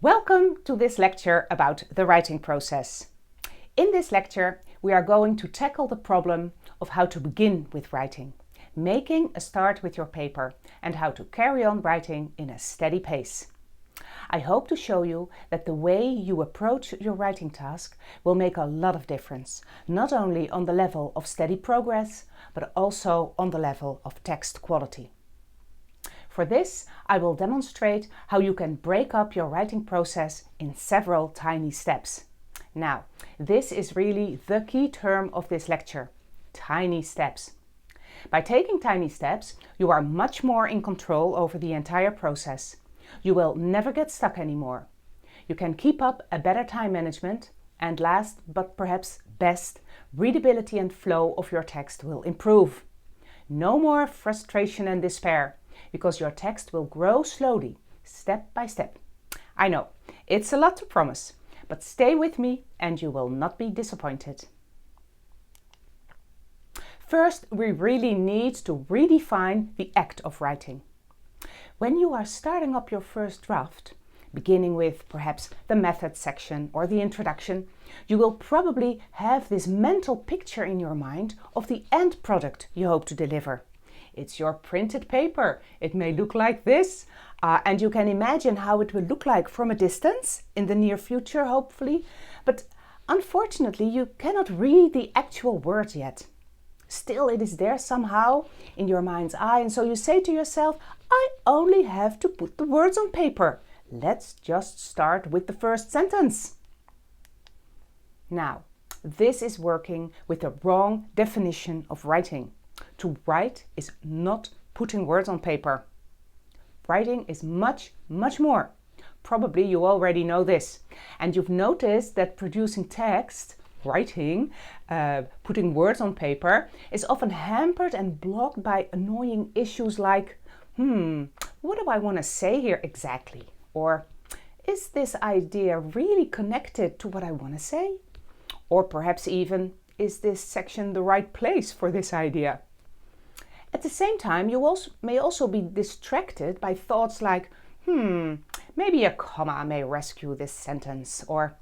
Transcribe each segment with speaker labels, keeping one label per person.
Speaker 1: Welcome to this lecture about the writing process. In this lecture, we are going to tackle the problem of how to begin with writing, making a start with your paper, and how to carry on writing in a steady pace. I hope to show you that the way you approach your writing task will make a lot of difference, not only on the level of steady progress, but also on the level of text quality. For this, I will demonstrate how you can break up your writing process in several tiny steps. Now, this is really the key term of this lecture, tiny steps. By taking tiny steps, you are much more in control over the entire process. You will never get stuck anymore. You can keep up a better time management, and last but perhaps best, readability and flow of your text will improve. No more frustration and despair, because your text will grow slowly, step by step. I know, it's a lot to promise, but stay with me and you will not be disappointed. First, we really need to redefine the act of writing. When you are starting up your first draft, beginning with perhaps the method section or the introduction, you will probably have this mental picture in your mind of the end product you hope to deliver. It's your printed paper. It may look like this, and you can imagine how it will look like from a distance in the near future, hopefully. But unfortunately, you cannot read the actual words yet. Still, it is there somehow in your mind's eye, and so you say to yourself, I only have to put the words on paper. Let's just start with the first sentence. Now, this is working with the wrong definition of writing. To write is not putting words on paper. Writing is much, much more. Probably you already know this. And you've noticed that producing text, writing, putting words on paper, is often hampered and blocked by annoying issues like, what do I want to say here exactly? Or, is this idea really connected to what I want to say? Or perhaps even, is this section the right place for this idea? At the same time, you may also be distracted by thoughts like, maybe a comma may rescue this sentence, or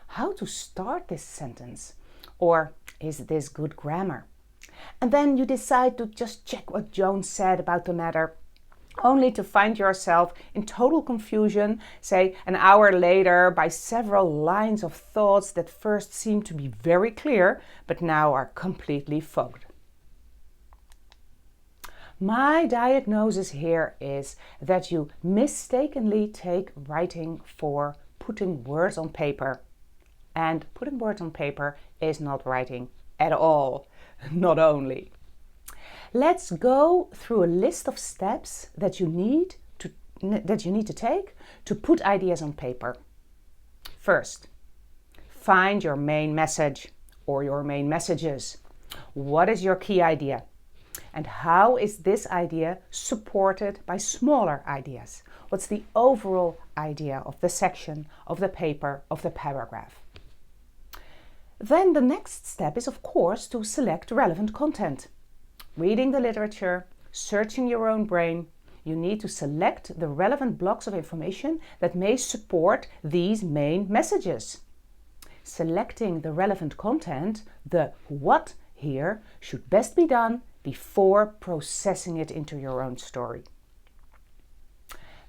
Speaker 1: how to start this sentence, or is this good grammar? And then you decide to just check what Jones said about the matter, only to find yourself in total confusion, say an hour later, by several lines of thoughts that first seemed to be very clear, but now are completely fogged. My diagnosis here is that you mistakenly take writing for putting words on paper. And putting words on paper is not writing at all, not only. Let's go through a list of steps that you need to take to put ideas on paper. First, find your main message or your main messages. What is your key idea? And how is this idea supported by smaller ideas? What's the overall idea of the section, of the paper, of the paragraph? Then the next step is, of course, to select relevant content. Reading the literature, searching your own brain, you need to select the relevant blocks of information that may support these main messages. Selecting the relevant content, the what here, should best be done before processing it into your own story.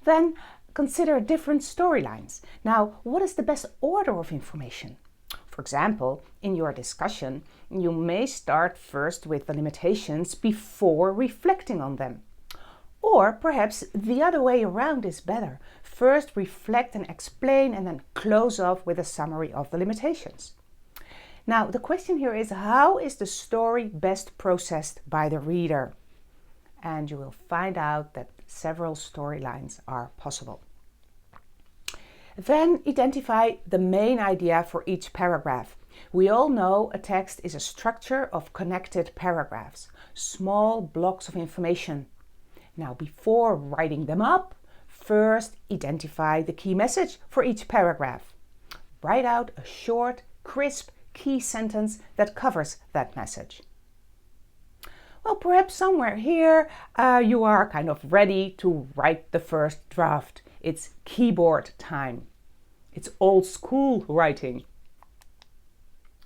Speaker 1: Then consider different storylines. Now, what is the best order of information? For example, in your discussion, you may start first with the limitations before reflecting on them. Or perhaps the other way around is better. First reflect and explain, and then close off with a summary of the limitations. Now, the question here is, how is the story best processed by the reader? And you will find out that several storylines are possible. Then identify the main idea for each paragraph. We all know a text is a structure of connected paragraphs, small blocks of information. Now, before writing them up, first identify the key message for each paragraph. Write out a short, crisp, key sentence that covers that message. Well, perhaps somewhere here you are kind of ready to write the first draft. It's keyboard time. It's old school writing.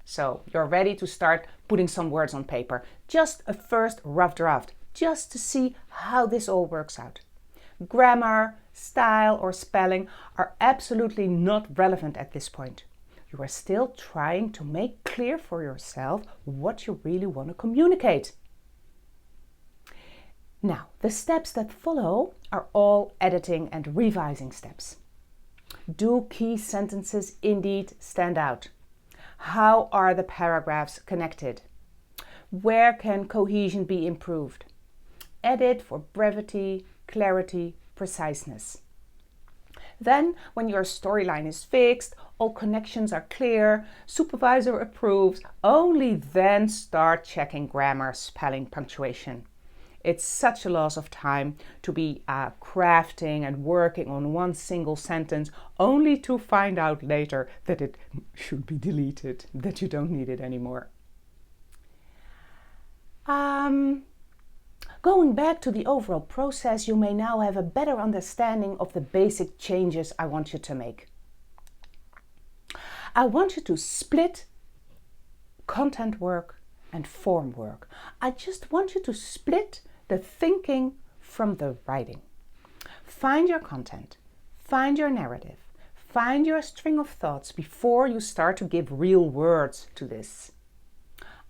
Speaker 1: So you're ready to start putting some words on paper. Just a first rough draft, just to see how this all works out. Grammar, style, or spelling are absolutely not relevant at this point. You are still trying to make clear for yourself what you really want to communicate. Now, the steps that follow are all editing and revising steps. Do key sentences indeed stand out? How are the paragraphs connected? Where can cohesion be improved? Edit for brevity, clarity, preciseness. Then, when your storyline is fixed, all connections are clear, supervisor approves, only then start checking grammar, spelling, punctuation. It's such a loss of time to be crafting and working on one single sentence only to find out later that it should be deleted, that you don't need it anymore. Going back to the overall process, you may now have a better understanding of the basic changes I want you to make. I want you to split content work and form work. I just want you to split the thinking from the writing. Find your content, find your narrative, find your string of thoughts before you start to give real words to this.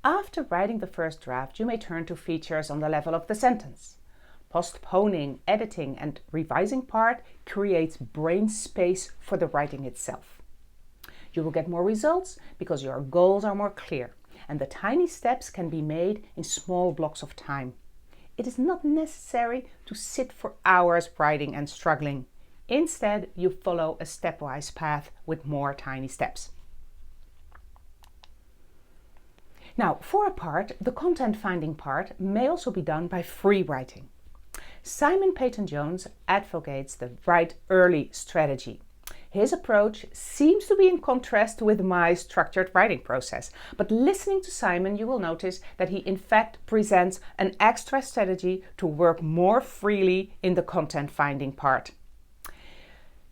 Speaker 1: After writing the first draft, you may turn to features on the level of the sentence. Postponing, editing, and revising part creates brain space for the writing itself. You will get more results because your goals are more clear, and the tiny steps can be made in small blocks of time. It is not necessary to sit for hours writing and struggling. Instead, you follow a stepwise path with more tiny steps. Now, for a part, the content finding part may also be done by free writing. Simon Peyton-Jones advocates the write early strategy. His approach seems to be in contrast with my structured writing process, but listening to Simon, you will notice that he in fact presents an extra strategy to work more freely in the content finding part.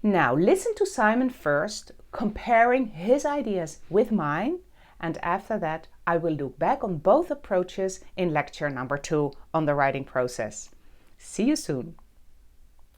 Speaker 1: Now, listen to Simon first, comparing his ideas with mine, and after that, I will look back on both approaches in lecture number 2 on the writing process. See you soon.